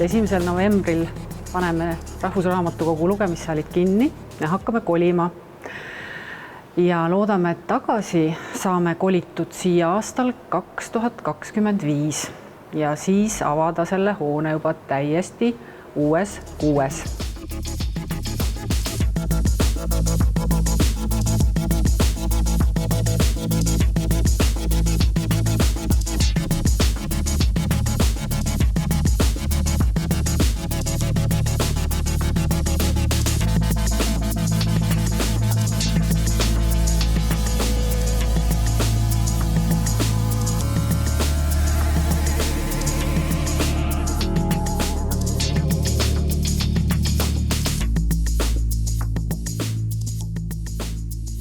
1. novembril paneme Rahvusraamatukogu lugemissaalid kinni ja hakkame kolima. Ja loodame, et tagasi saame kolitud siia aastal 2025 ja siis avada selle hoone juba täiesti uues kuues.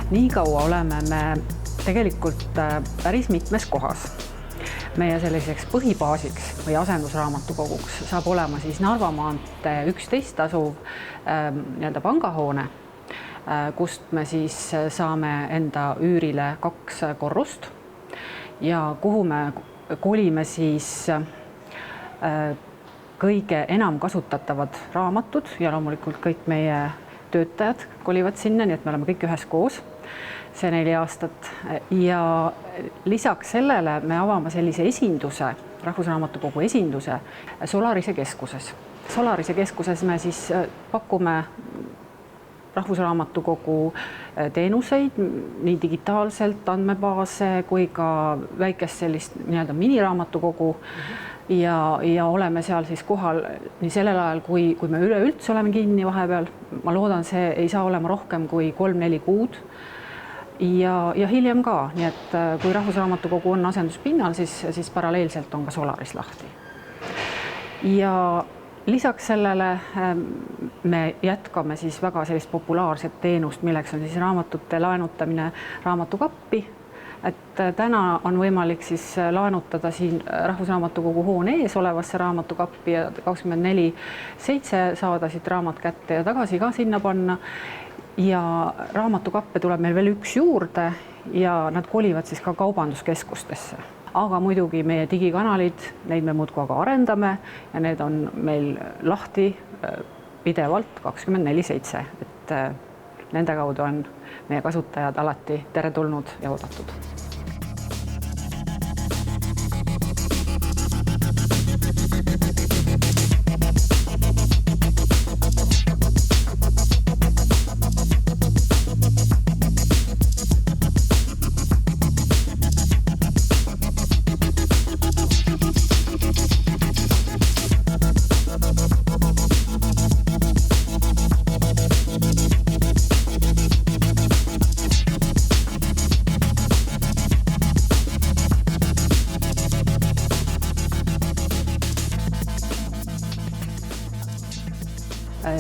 Nii kaua oleme me tegelikult päris mitmes kohas. Meie selliseks põhibaasiks või asendusraamatukoguks saab olema siis Narva maantee 11 asuv pangahoone, kust me siis saame enda üürile 2 korrust ja kuhu me kolime siis kõige enam kasutatavad raamatud ja loomulikult kõik meie töötajad kolivad sinna, nii et me oleme kõik üheskoos. See 4 aastat ja lisaks sellele me avame sellise esinduse, Rahvusraamatukogu esinduse Solarise keskuses. Solarise keskuses me siis pakume Rahvusraamatukogu teenuseid nii digitaalselt andmebaase kui ka väikest sellist miniraamatukogu ja oleme seal siis kohal nii sellel ajal, kui me üleüldse oleme kinni vahepeal. Ma loodan, see ei saa olema rohkem kui 3-4 kuud. Ja hiljem ka, nii et kui Rahvusraamatukogu on asenduspinnal, siis paralleelselt on ka Solaris lahti. Ja lisaks sellele me jätkame siis väga sellist populaarset teenust, milleks on siis raamatute laenutamine raamatukappi. Et täna on võimalik siis laenutada siin Rahvusraamatukogu hoone ees olevasse raamatukappi ja 24/7 saada siit raamat kätte ja tagasi ka sinna panna. Ja raamatukappe tuleb meil veel 1 juurde ja nad kolivad siis ka kaubanduskeskustesse. Aga muidugi meie digikanalid, neid me muudkui aga arendame ja need on meil lahti pidevalt 24/7. Et nende kaudu on meie kasutajad alati teretulnud ja oodatud.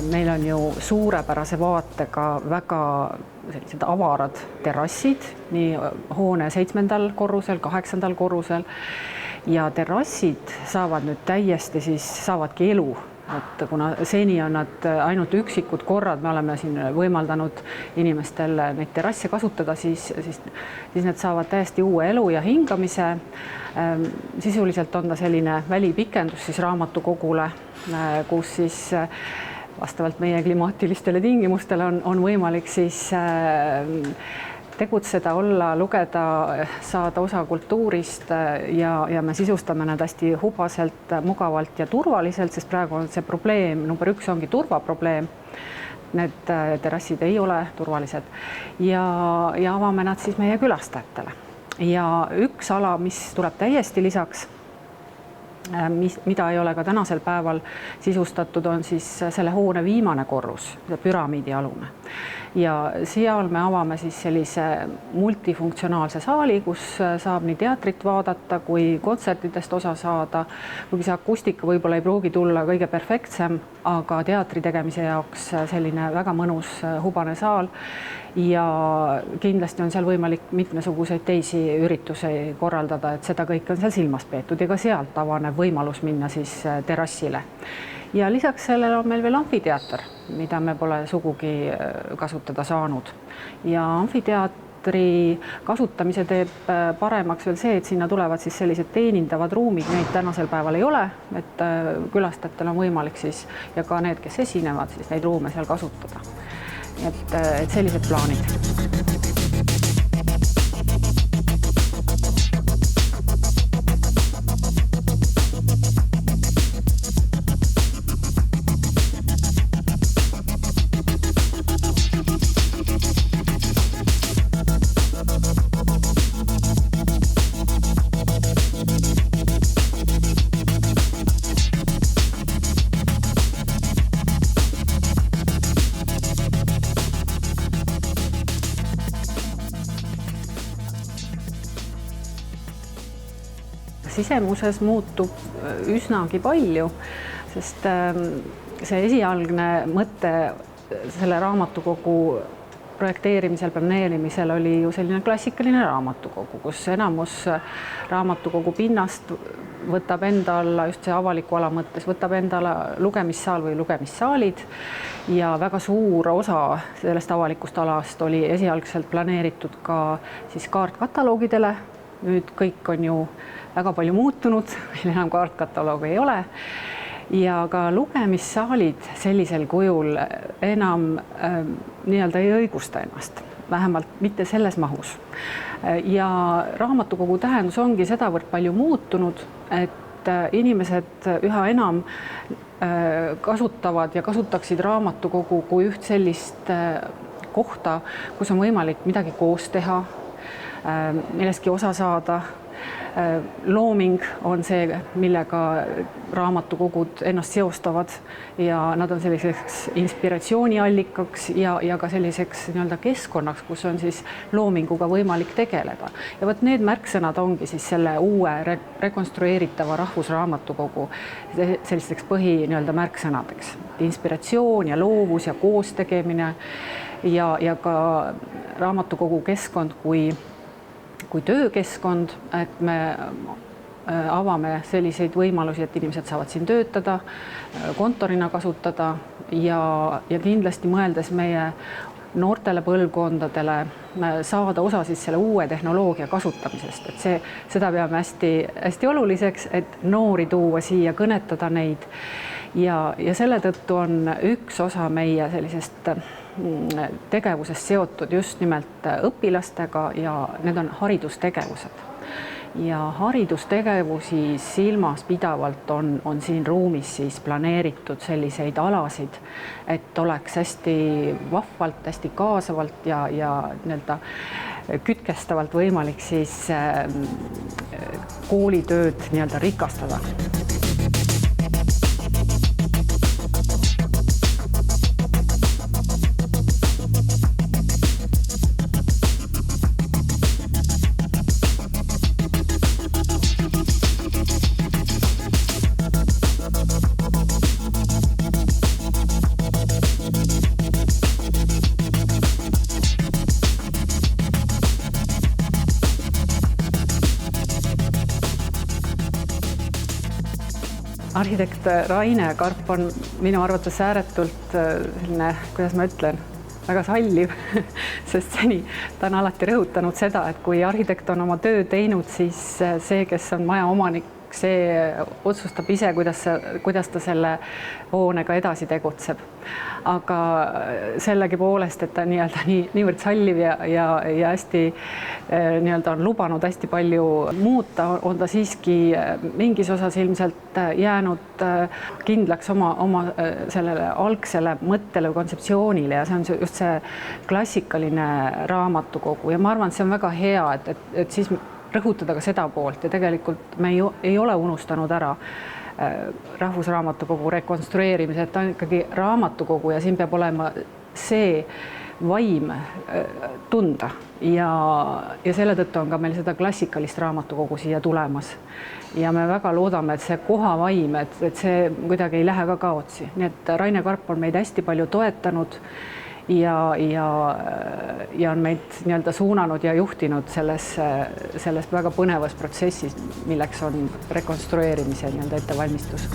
Meil on ju suurepärase vaatega väga sellised avarad terrassid, nii hoone 7. korrusel, 8. korrusel ja terrassid saavad nüüd täiesti siis saavadki elu. Et kuna seni on nad ainult üksikud korrad, me oleme siin võimaldanud inimestel neid terrasse kasutada, siis need saavad täiesti uue elu ja hingamise. Sisuliselt on ta selline välipikendus siis raamatukogule, kus siis vastavalt meie klimaatilistele tingimustele on võimalik siis tegutseda, olla, lugeda, saada osa kultuurist ja me sisustame nad hästi hubaselt, mugavalt ja turvaliselt, sest praegu on see probleem, number 1 ongi turvaprobleem. Need terrassid ei ole turvalised ja avame nad siis meie külastajatele. Ja üks ala, mis tuleb täiesti lisaks, mida ei ole ka tänasel päeval sisustatud, on siis selle hoone viimane korrus, püramiidi alune. Ja seal me avame siis sellise multifunktsionaalse saali, kus saab nii teatrit vaadata kui kontsertidest osa saada. Kuigi see akustika võib-olla ei pruugi tulla kõige perfektsem, aga teatri tegemise jaoks selline väga mõnus hubane saal. Ja kindlasti on seal võimalik mitmesuguseid teisi üritusi korraldada, et seda kõik on seal silmas peetud ja ka sealt avaneb võimalus minna siis terrassile. Ja lisaks sellele on meil veel amfiteater, mida me pole sugugi kasutada saanud. Ja amfiteater teatri kasutamise teeb paremaks veel see, et sinna tulevad siis sellised teenindavad ruumid, neid tänasel päeval ei ole, et külastajatel on võimalik siis ja ka need, kes esinevad, siis neid ruume seal kasutada. Et sellised plaanid. Sisemuses muutub üsnagi palju, sest see esialgne mõte selle raamatukogu projekteerimisel, planeerimisel oli ju selline klassikaline raamatukogu, kus enamus raamatukogu pinnast võtab enda alla, just see avaliku ala mõttes, võtab enda alla lugemissaal või lugemissaalid ja väga suur osa sellest avalikust alast oli esialgselt planeeritud ka siis kaartkataloogidele. Nüüd kõik on ju väga palju muutunud, meil enam kaartkataloogi ei ole ja ka lugemissaalid sellisel kujul enam nii-öelda ei õigusta ennast, vähemalt mitte selles mahus. Ja raamatukogu tähendus ongi sedavõrd palju muutunud, et inimesed üha enam kasutavad ja kasutaksid raamatukogu kui üht sellist kohta, kus on võimalik midagi koos teha, millestki osa saada. Looming on see, millega raamatukogud ennast seostavad ja nad on selliseks inspiratsiooniallikaks ja ka selliseks nii-öelda keskkonnaks, kus on siis loominguga võimalik tegeleda. Ja võt need märksõnad ongi siis selle uue rekonstrueeritava rahvusraamatukogu sellisteks nii-öelda märksõnadeks. Inspiratsioon ja loovus ja koostegemine ja ka raamatukogu keskkond kui töökeskkond, et me avame selliseid võimalusi, et inimesed saavad siin töötada, kontorina kasutada ja kindlasti mõeldes meie noortele põlvkondadele saada osa siis selle uue tehnoloogia kasutamisest, et seda peame hästi oluliseks, et noori tuua siia, kõnetada neid ja selle tõttu on üks osa meie sellisest tegevusest seotud just nimelt õpilastega ja need on haridustegevused. Ja haridustegevusi silmas pidavalt on siin ruumis siis planeeritud selliseid alasid, et oleks hästi vahvalt, hästi kaasavalt ja nii-öelda kütkestavalt võimalik siis koolitööd nii-öelda rikastada. Arhitekt Raine Karp on minu arvates ääretult selline, kuidas ma ütlen, väga salliv, sest seni ta on alati rõhutanud seda, et kui arhitekt on oma töö teinud, siis see, kes on maja omanik, see otsustab ise, kuidas ta selle hoonega edasi tegutseb. Aga sellegipoolest, et ta niivõrd salliv ja hästi nii-öelda on lubanud hästi palju muuta, on ta siiski mingis osas ilmselt jäänud kindlaks oma sellele algsele mõttele või kontseptsioonile ja see on just see klassikaline raamatukogu ja ma arvan, et see on väga hea, et siis rõhutada ka seda poolt ja tegelikult me ei ole unustanud ära rahvusraamatukogu rekonstrueerimise, et ta on ikkagi raamatukogu ja siin peab olema see vaim tunda ja selle tõttu on ka meil seda klassikalist raamatukogu siia tulemas. Ja me väga loodame, et see koha vaim, et see kuidagi ei lähe ka kaotsi. Nii et Raine Karp on meid hästi palju toetanud ja on meid nii-öelda suunanud ja juhtinud selles väga põnevas protsessis, milleks on rekonstrueerimise nii-öelda ettevalmistus.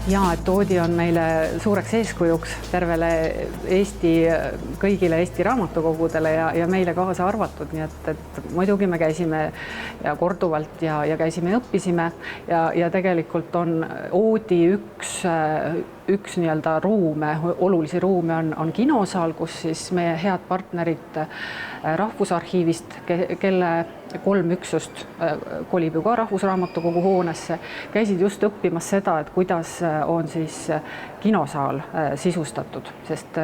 ja et Toodi on meile suureks eeskujuks tervele kõigile Eesti raamatukogudele ja meile kaasa arvatud, nii et muidugi me käisime ja korduvalt ja käisime ja õppisime ja tegelikult on Oodi üks nii-öelda olulisi ruume on kinosaal, kus siis meie head partnerid Rahvusarhiivist, kelle 3 üksust kolib ju ka Rahvusraamatukogu hoonesse, käisid just õppimas seda, et kuidas on siis kinosaal sisustatud, sest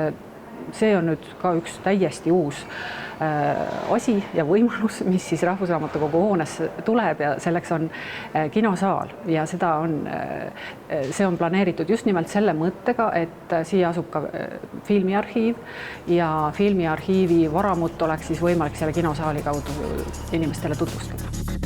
see on nüüd ka üks täiesti uus asi ja võimalus, mis siis Rahvusraamatukogu hoonesse tuleb ja selleks on kinosaal ja see on planeeritud just nimelt selle mõttega, et siia asub ka filmiarhiiv ja filmiarhiivi varamut oleks siis võimalik selle kinosaali kaudu inimestele tutvustada.